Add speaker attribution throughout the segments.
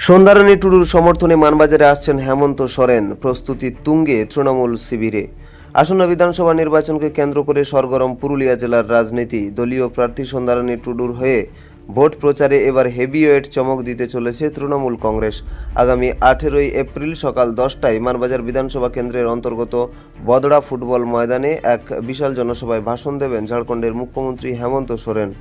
Speaker 1: Sandhyarani Tudor সমর্থনে মানবাজারে আসছেন হেমন্ত সোরেন। প্রস্তুতি তুঙ্গে তৃণমূল শিবিরে। আসন্ন বিধানসভা নির্বাচনকে কেন্দ্র করে সরগরম পুরুলিয়া জেলার রাজনীতি। দলীয় প্রার্থী সন্ধ্যারানী টুডুর হয়ে ভোট প্রচারে এবার হেভিওয়েট চমক দিতে চলেছে তৃণমূল কংগ্রেস। আগামী 18 এপ্রিল সকাল 10টায় মানবাজার বিধানসভা কেন্দ্রের অন্তর্গত বদড়া ফুটবল ময়দানে এক বিশাল জনসভায় ভাষণ দেবেন ঝাড়খণ্ডের মুখ্যমন্ত্রী হেমন্ত সোরেন।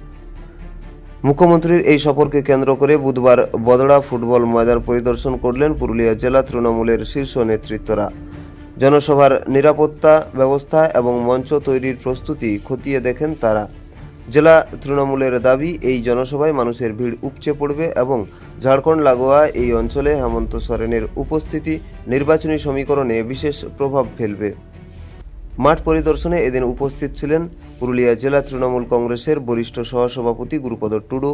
Speaker 1: মুখ্যমন্ত্রীর এই সফরকে কেন্দ্র করে বুধবার বদড়া ফুটবল ময়দান পরিদর্শন করলেন পুরুলিয়া জেলা তৃণমূলের শীর্ষ নেতৃত্বরা। জনসভার নিরাপত্তা ব্যবস্থা এবং মঞ্চ তৈরির প্রস্তুতি খতিয়ে দেখেন তারা। জেলা তৃণমূলের দাবি, এই জনসভায় মানুষের ভিড় উপচে পড়বে এবং ঝাড়খণ্ড লাগোয়া এই অঞ্চলে হেমন্ত সোরেনের উপস্থিতি নির্বাচনী সমীকরণে বিশেষ প্রভাব ফেলবে। মাঠ পরিদর্শনে এদিন উপস্থিত ছিলেন পুরুলিয়া জেলা তৃণমূল কংগ্রেসের বরিষ্ঠ সহসভাপতি গুরুপদ টুডু,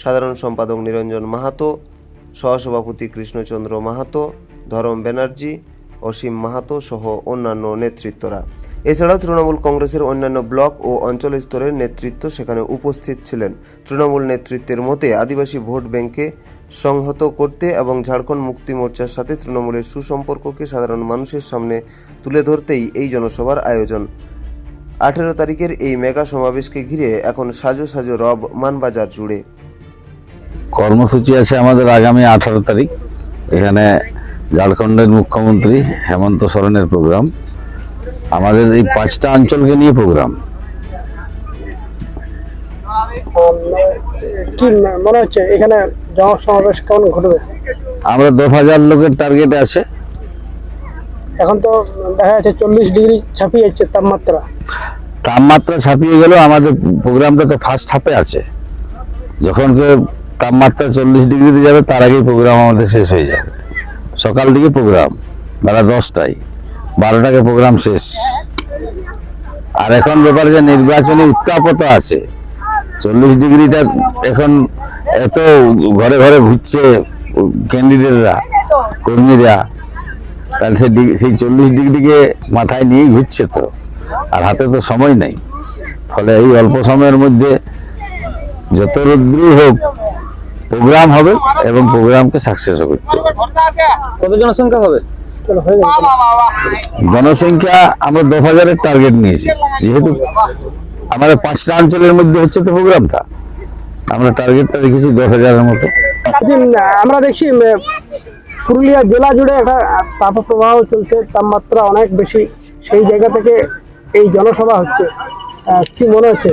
Speaker 1: সাধারণ সম্পাদক নিরঞ্জন মাহাতো, সহসভাপতি কৃষ্ণচন্দ্র মাহাতো, ধরম ব্যানার্জি, অসীম মাহাতো সহ অন্যান্য নেতৃত্বরা। এছাড়াও তৃণমূল কংগ্রেসের অন্যান্য ব্লক ও অঞ্চল স্তরের নেতৃত্ব সেখানে উপস্থিত ছিলেন। তৃণমূল নেতৃত্বের মতে আদিবাসী ভোট ব্যাংকে সংহত করতে এবং ঝাড়খণ্ড মুক্তি মোর্চার সাথে তৃণমূলের সুসম্পর্ককে সাধারণ মানুষের সামনে তুলে ধরতেই এই জনসভার আয়োজন। 18 তারিখের এই মেগা সমাবেশকে ঘিরে এখন সাজো সাজো রব মানবাজার জুড়ে।
Speaker 2: কর্মসূচি আছে আমাদের আগামী 18 তারিখ। এখানে ঝাড়খণ্ডের মুখ্যমন্ত্রী হেমন্ত সোরেনের প্রোগ্রাম, আমাদের এই 5টা অঞ্চলকে নিয়ে প্রোগ্রাম।
Speaker 3: কি মনে হচ্ছে এখানে জনসমাবেশ কেমন ঘটবে?
Speaker 2: আমরা 10,000 লোকের টার্গেটে আছে।
Speaker 3: এখন তো দেখা যাচ্ছে 40 ডিগ্রি ছাপিয়ে যাচ্ছে
Speaker 2: তাপমাত্রা ছাপিয়ে গেল, আমাদের প্রোগ্রামটা তো ফার্স্ট হাফে আছে। যখন তাপমাত্রা 40 ডিগ্রিতে যাবে তার আগেই প্রোগ্রাম আমাদের শেষ হয়ে যাবে। সকাল দিকে প্রোগ্রাম, বেলা 10টায়, 12টাকে প্রোগ্রাম শেষ। আর এখন ব্যাপারে যে নির্বাচনী উত্তাপতা আছে, 40 ডিগ্রিটা এখন এত ঘরে ঘরে ঘুরছে ক্যান্ডিডেটরা, কর্মীরা, তাহলে সেই 40 ডিগ্রিকে মাথায় নিয়েই ঘুরছে তো, আর হাতে তো সময় নেই। ফলে এই অল্প সময়ের মধ্যে যত রৌদ্রই হোক প্রোগ্রাম হবে এবং প্রোগ্রামকে সাকসেস করতে হবে।
Speaker 3: কত জনসংখ্যা হবে?
Speaker 2: জনসংখ্যা আমরা 10,000-এর টার্গেট নিয়েছি, যেহেতু আমাদের 5টা অঞ্চলের মধ্যে হচ্ছে তো প্রোগ্রামটা, আমরা টার্গেটটা রেখেছি 10,000-এর মতো।
Speaker 3: আমরা দেখছি পুরুলিয়া জেলা জুড়ে একটা তাপপ্রবাহ চলছে, তাপমাত্রা অনেক বেশি, সেই জায়গা থেকে এই জনসভা হচ্ছে। কি মনে হচ্ছে?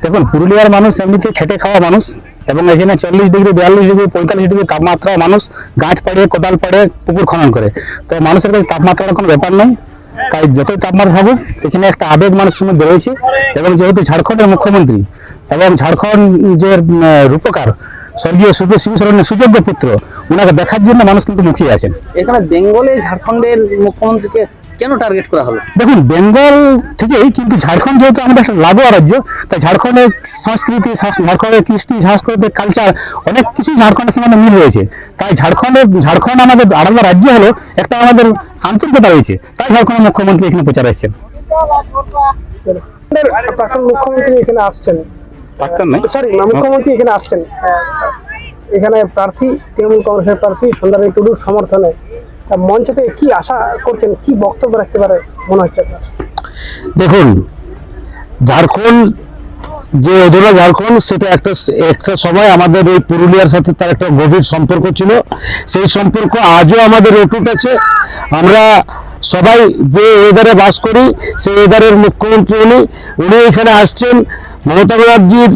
Speaker 4: দেখুন, পুরুলিয়ার মানুষ এমনিতে খেটে খাওয়া মানুষ, এবং এখানে 40 ডিগ্রি, 42 ডিগ্রি, 45 ডিগ্রি তাপমাত্রা মানুষ গাঁট পাড়ে, কোদাল পাড়ে, পুকুর খনন করে। তো মানুষের কাছে তাপমাত্রার কোনো ব্যাপার নেই। তাই যতই তাপমাত্রা থাকুক, এখানে একটা আবেগ মানুষের মধ্যে রয়েছে। এবং যেহেতু ঝাড়খণ্ডের মুখ্যমন্ত্রী এবং ঝাড়খণ্ড যে রূপকার স্বর্গীয় শিবু সোরেনের সুযোগ্য পুত্র, ওনাকে দেখার জন্য মানুষ কিন্তু মুখিয়ে আছেন।
Speaker 5: এখানে বেঙ্গলে ঝাড়খণ্ডের মুখ্যমন্ত্রীকে কেন টার্গেট করা হলো?
Speaker 4: দেখুন, বেঙ্গল ঠিকই, কিন্তু ঝাড়খণ্ড যেহেতু আমাদের একটা লাগোয়া রাজ্য, তাই ঝাড়খণ্ডের সংস্কৃতি, ঝাড়খণ্ডের কৃষ্টি, সাংস্কৃতিক কালচার, অনেক কিছু ঝাড়খণ্ডের সঙ্গে মিল রয়েছে। তাই ঝাড়খণ্ড আমাদের আলাদা রাজ্য হলো, একটা আমাদের আঞ্চলিকতা রয়েছে। তাই ঝাড়খণ্ডের মুখ্যমন্ত্রী এখানে প্রচার আসছেন।
Speaker 3: প্রাক্তন মুখ্যমন্ত্রী এখানে আসছেন, মুখ্যমন্ত্রী এখানে আসছেন। এখানে প্রার্থী, তৃণমূল কংগ্রেসের প্রার্থী সন্ধ্যারানী টুডুর সমর্থনে মঞ্চ থেকে কি আশা করছেন, কি বক্তব্য রাখতে পারে মনে হচ্ছে?
Speaker 4: দেখুন, ঝাড়খণ্ড যে অধুনা ঝাড়খণ্ড, সেটা একটা সময় আমাদের এই পুরুলিয়ার সাথে তার একটা গভীর সম্পর্ক ছিল। সেই সম্পর্ক আজও আমাদের অটুট আছে। আমরা সবাই যে ওয়েদারে বাস করি, সেই ওয়েদারের মুখ্যমন্ত্রী উনি এখানে আসছেন। মমতা ব্যানার্জির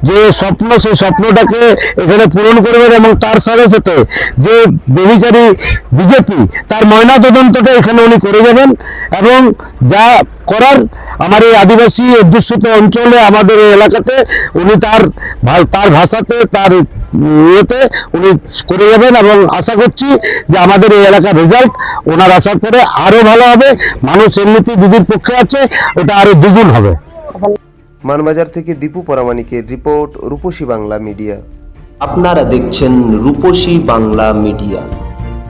Speaker 4: যে স্বপ্ন, সেই স্বপ্নটাকে এখানে পূরণ করবেন, এবং তার সাথে সাথে যে বেবিচারী বিজেপি, তার ময়না তদন্তটা এখানে উনি করে যাবেন। এবং যা করার আমার এই আদিবাসী অধ্যুষিত অঞ্চলে, আমাদের এই এলাকাতে উনি তার ভাষাতে, তার ইয়েতে উনি করে যাবেন। এবং আশা করছি যে আমাদের এই এলাকার রেজাল্ট ওনার আসার পরে আরো ভালো হবে। মানুষ এমনিতেই দিদির পক্ষে আছে, ওটা আরো দ্বিগুণ হবে।
Speaker 1: মানবাজার থেকে দীপু পরামানিকের রিপোর্ট, রূপসী বাংলা মিডিয়া।
Speaker 6: আপনারা দেখছেন রূপসী বাংলা মিডিয়া,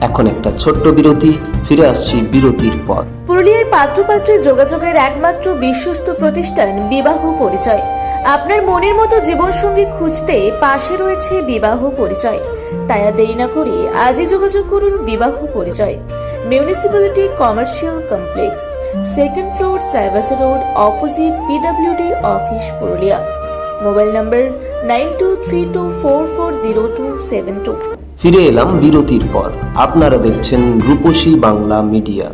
Speaker 1: এখন একটা ছোট্ট বিরতি, ফিরে আসছি বিরতির পর।
Speaker 6: পুরুলিয়ায় পাত্রপাত্রী যোগাযোগের একমাত্র বিশ্বস্ত প্রতিষ্ঠান বিবাহ পরিচয়। আপনার মনের মতো জীবনসঙ্গী খুঁজতে পাশে রয়েছে বিবাহ পরিচয়। তাই আর দেরি না করে আজই যোগাযোগ করুন বিবাহ পরিচয়। Municipality commercial complex, 2nd floor, Chaibasa road, opposite PWD office, Purulia. Mobile নম্বর 9232440272।
Speaker 1: ফিরে এলাম বিরতির পর। আপনারা দেখছেন রূপসী বাংলা মিডিয়া।